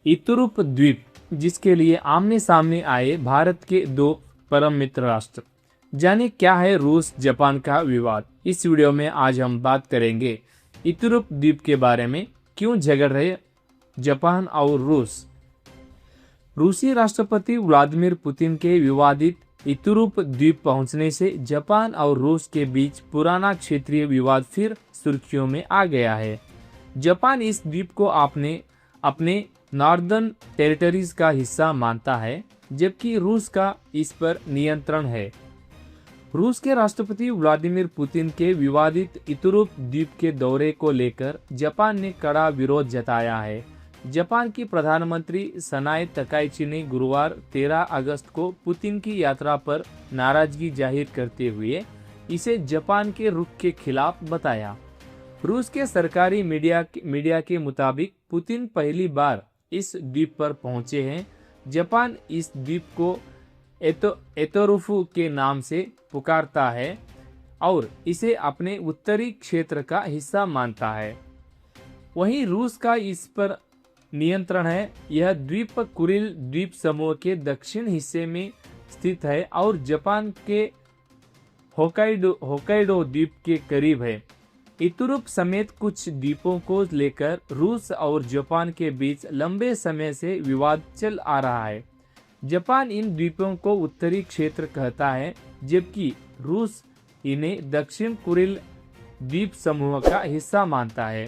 इतुरुप द्वीप, जिसके लिए आमने सामने आए भारत के दो परम मित्र राष्ट्र। जाने क्या है रूस जापान का विवाद। इस वीडियो में आज हम बात करेंगे इतुरुप द्वीप के बारे में, क्यों झगड़ रहे जापान और रूस। रूसी राष्ट्रपति व्लादिमीर पुतिन के विवादित इतुरुप द्वीप पहुंचने से जापान और रूस के बीच पुराना क्षेत्रीय विवाद फिर सुर्खियों में आ गया है। जापान इस द्वीप को अपने नॉर्दर्न टेरिटरीज का हिस्सा मानता है, जबकि रूस का इस पर नियंत्रण है। रूस के राष्ट्रपति व्लादिमीर पुतिन के विवादित इतुरुप द्वीप के दौरे को लेकर जापान ने कड़ा विरोध जताया है। जापान की प्रधानमंत्री सनाए तकाइची ने गुरुवार 13 अगस्त को पुतिन की यात्रा पर नाराजगी जाहिर करते हुए इसे जापान के रुख के खिलाफ बताया। रूस के सरकारी मीडिया के मुताबिक पुतिन पहली बार इस द्वीप पर पहुंचे हैं। जापान इस द्वीप को एतोरुफु के नाम से पुकारता है और इसे अपने उत्तरी क्षेत्र का हिस्सा मानता है। वहीं रूस का इस पर नियंत्रण है। यह द्वीप कुरिल द्वीप समूह के दक्षिण हिस्से में स्थित है और जापान के होकाइडो द्वीप के करीब है। इतुरुप समेत कुछ द्वीपों को लेकर रूस और जापान के बीच लंबे समय से विवाद चल आ रहा है। जापान इन द्वीपों को उत्तरी क्षेत्र कहता है, जबकि रूस इन्हें दक्षिण कुरिल द्वीप समूह का हिस्सा मानता है।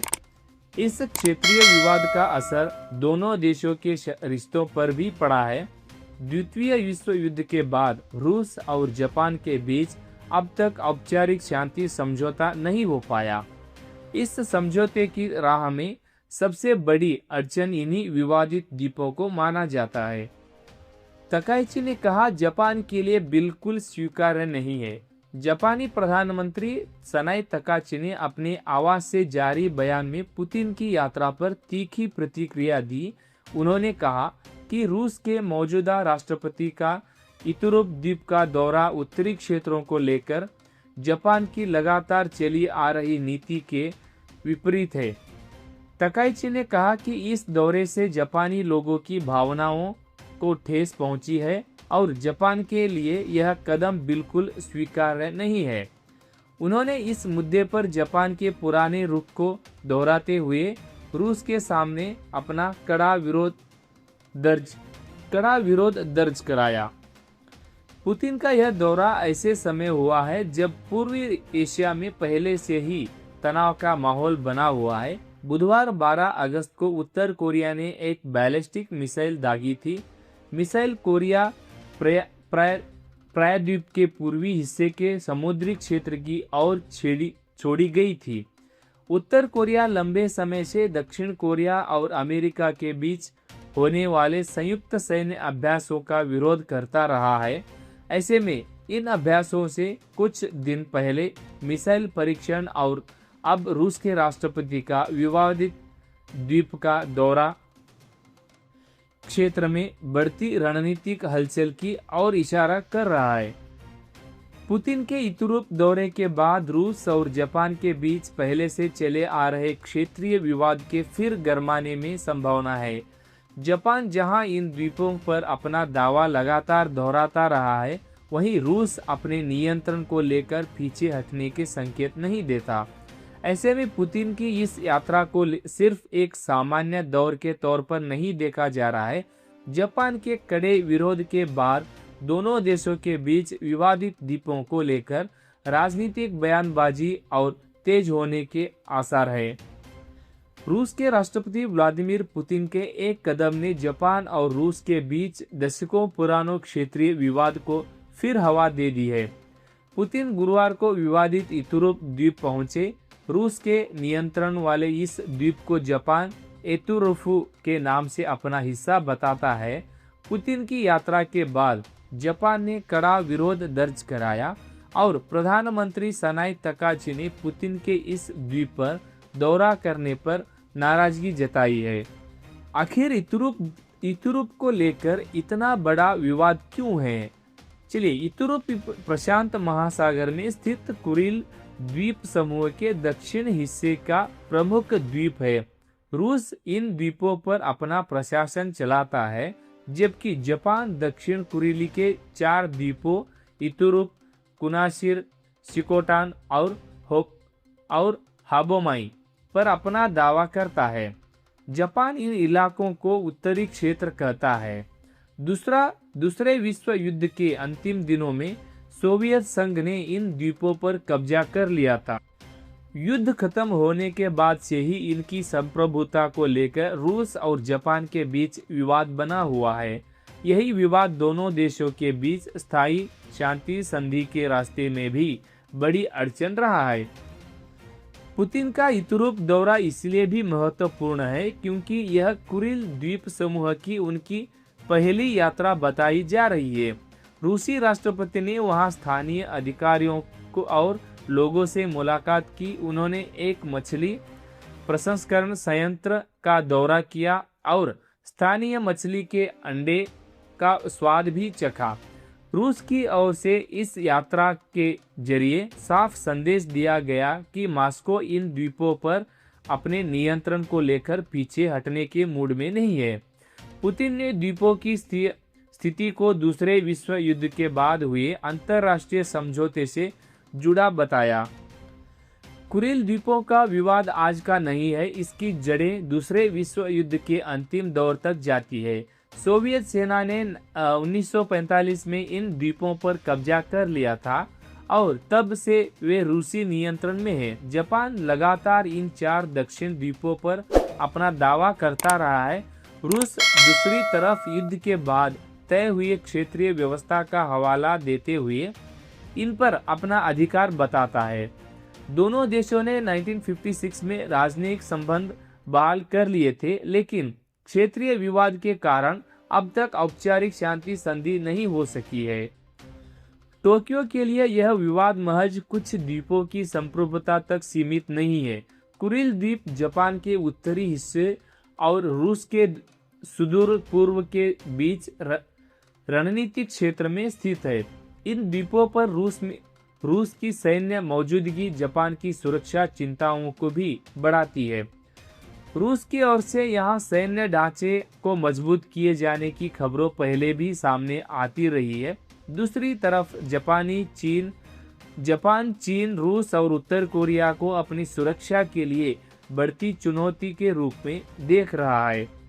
इस क्षेत्रीय विवाद का असर दोनों देशों के रिश्तों पर भी पड़ा है। द्वितीय विश्व युद्ध के बाद रूस और जापान के बीच अब तक औपचारिक शांति समझौता नहीं हो पाया। इस समझौते की राह में सबसे बड़ी अड़चन इन्हीं विवादित द्वीपों को माना जाता है। तकाइची ने कहा, जापान के लिए बिल्कुल स्वीकार्य नहीं है। जापानी प्रधानमंत्री सनाए तकाइची ने अपने आवाज से जारी बयान में पुतिन की यात्रा पर तीखी प्रतिक्रिया दी। उन्होंने कहा कि रूस के मौजूदा राष्ट्रपति का इतुरुप द्वीप का दौरा उत्तरी क्षेत्रों को लेकर जापान की लगातार चली आ रही नीति के विपरीत है। तकाइची ने कहा कि इस दौरे से जापानी लोगों की भावनाओं को ठेस पहुंची है और जापान के लिए यह कदम बिल्कुल स्वीकार्य नहीं है। उन्होंने इस मुद्दे पर जापान के पुराने रुख को दोहराते हुए रूस के सामने अपना कड़ा विरोध दर्ज कराया। पुतिन का यह दौरा ऐसे समय हुआ है जब पूर्वी एशिया में पहले से ही तनाव का माहौल बना हुआ है। बुधवार 12 अगस्त को उत्तर कोरिया ने एक बैलिस्टिक मिसाइल दागी थी। मिसाइल कोरिया प्रायद्वीप के पूर्वी हिस्से के समुद्री क्षेत्र की ओर छोड़ी गई थी। उत्तर कोरिया लंबे समय से दक्षिण कोरिया और अमेरिका के बीच होने वाले संयुक्त सैन्य अभ्यासों का विरोध करता रहा है। ऐसे में इन अभ्यासों से कुछ दिन पहले मिसाइल परीक्षण और अब रूस के राष्ट्रपति का विवादित द्वीप का दौरा क्षेत्र में बढ़ती रणनीतिक हलचल की ओर इशारा कर रहा है। पुतिन के इतुरुप दौरे के बाद रूस और जापान के बीच पहले से चले आ रहे क्षेत्रीय विवाद के फिर गरमाने में संभावना है। जापान जहां इन द्वीपों पर अपना दावा लगातार दोहराता रहा है, वहीं रूस अपने नियंत्रण को लेकर पीछे हटने के संकेत नहीं देता। ऐसे में पुतिन की इस यात्रा को सिर्फ एक सामान्य दौर के तौर पर नहीं देखा जा रहा है। जापान के कड़े विरोध के बाद दोनों देशों के बीच विवादित द्वीपों को लेकर राजनीतिक बयानबाजी और तेज होने के आसार है। रूस के राष्ट्रपति व्लादिमीर पुतिन के एक कदम ने जापान और रूस के बीच दशकों पुरानों क्षेत्रीय विवाद को फिर हवा दे दी है। पुतिन गुरुवार को विवादित इतुरुप द्वीप पहुंचे। रूस के नियंत्रण वाले इस द्वीप को जापान एतुरुफु के नाम से अपना हिस्सा बताता है। पुतिन की यात्रा के बाद जापान ने कड़ा विरोध दर्ज कराया और प्रधानमंत्री सनाए तकाइची ने पुतिन के इस द्वीप पर दौरा करने पर नाराजगी जताई है। आखिर इतुरुप को लेकर इतना बड़ा विवाद क्यों है? चलिए, इतुरुप प्रशांत महासागर में स्थित कुरिल द्वीप समूह के दक्षिण हिस्से का प्रमुख द्वीप है। रूस इन द्वीपों पर अपना प्रशासन चलाता है, जबकि जापान दक्षिण कुरिली के 4 द्वीपों इतुरुप, कुनाशिर, शिकोटान और हाबोमाई पर अपना दावा करता है। जापान इन इलाकों को उत्तरी क्षेत्र कहता है। दूसरे विश्व युद्ध के अंतिम दिनों में सोवियत संघ ने इन द्वीपों पर कब्जा कर लिया था। युद्ध खत्म होने के बाद से ही इनकी संप्रभुता को लेकर रूस और जापान के बीच विवाद बना हुआ है। यही विवाद दोनों देशों के बीच स्थायी शांति संधि के रास्ते में भी बड़ी अड़चन रहा है। पुतिन का इतुरुप दौरा इसलिए भी महत्वपूर्ण है क्योंकि यह कुरिल द्वीप समूह की उनकी पहली यात्रा बताई जा रही है। रूसी राष्ट्रपति ने वहां स्थानीय अधिकारियों को और लोगों से मुलाकात की। उन्होंने एक मछली प्रसंस्करण संयंत्र का दौरा किया और स्थानीय मछली के अंडे का स्वाद भी चखा। रूस की ओर से इस यात्रा के जरिए साफ संदेश दिया गया कि मॉस्को इन द्वीपों पर अपने नियंत्रण को लेकर पीछे हटने के मूड में नहीं है। पुतिन ने द्वीपों की स्थिति को दूसरे विश्व युद्ध के बाद हुए अंतर्राष्ट्रीय समझौते से जुड़ा बताया। कुरिल द्वीपों का विवाद आज का नहीं है, इसकी जड़ें दूसरे विश्व युद्ध के अंतिम दौर तक जाती है। सोवियत सेना ने 1945 में इन द्वीपों पर कब्जा कर लिया था और तब से वे रूसी नियंत्रण में हैं। जापान लगातार इन 4 दक्षिण द्वीपों पर अपना दावा करता रहा है। रूस दूसरी तरफ युद्ध के बाद तय हुए क्षेत्रीय व्यवस्था का हवाला देते हुए इन पर अपना अधिकार बताता है। दोनों देशों ने 1956 में राजनयिक संबंध बहाल कर लिए थे, लेकिन क्षेत्रीय विवाद के कारण अब तक औपचारिक शांति संधि नहीं हो सकी है। टोक्यो के लिए यह विवाद महज कुछ द्वीपों की संप्रभुता तक सीमित नहीं है। कुरिल द्वीप जापान के उत्तरी हिस्से और रूस के सुदूर पूर्व के बीच रणनीतिक क्षेत्र में स्थित है। इन द्वीपों पर रूस की सैन्य मौजूदगी जापान की सुरक्षा चिंताओं को भी बढ़ाती है। रूस की ओर से यहां सैन्य ढांचे को मजबूत किए जाने की खबरों पहले भी सामने आती रही है। दूसरी तरफ जापान, चीन, रूस और उत्तर कोरिया को अपनी सुरक्षा के लिए बढ़ती चुनौती के रूप में देख रहा है।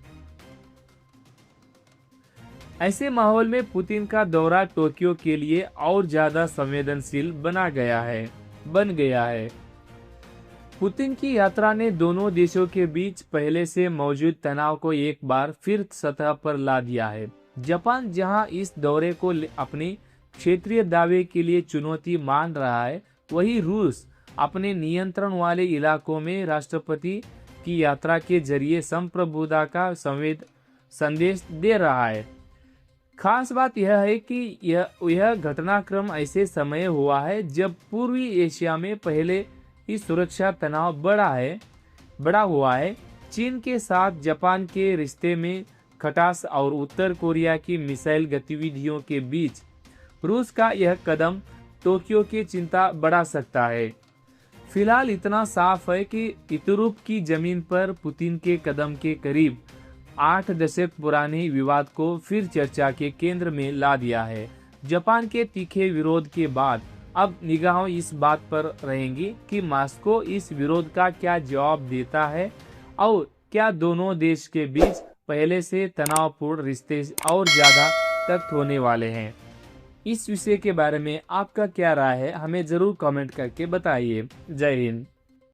ऐसे माहौल में पुतिन का दौरा टोक्यो के लिए और ज्यादा संवेदनशील बन गया है। पुतिन की यात्रा ने दोनों देशों के बीच पहले से मौजूद तनाव को एक बार फिर सतह पर ला दिया है। जापान जहां इस दौरे को अपने क्षेत्रीय दावे के लिए चुनौती मान रहा है, वहीं रूस अपने नियंत्रण वाले इलाकों में राष्ट्रपति की यात्रा के जरिए संप्रभुता का संदेश दे रहा है। खास बात यह है कि यह घटनाक्रम ऐसे समय हुआ है जब पूर्वी एशिया में पहले ही सुरक्षा तनाव बढ़ा हुआ है। चीन के साथ जापान के रिश्ते में खटास और उत्तर कोरिया की मिसाइल गतिविधियों के बीच रूस का यह कदम टोक्यो की चिंता बढ़ा सकता है। फिलहाल इतना साफ है कि इतुरुप की जमीन पर पुतिन के कदम के करीब 8 दशक पुराने विवाद को फिर चर्चा के केंद्र में ला दिया है। जापान के तीखे विरोध के बाद अब निगाहें इस बात पर रहेंगी कि मॉस्को इस विरोध का क्या जवाब देता है और क्या दोनों देश के बीच पहले से तनावपूर्ण रिश्ते और ज्यादा सख्त होने वाले हैं। इस विषय के बारे में आपका क्या राय है, हमें जरूर कमेंट करके बताइए। जय हिंद।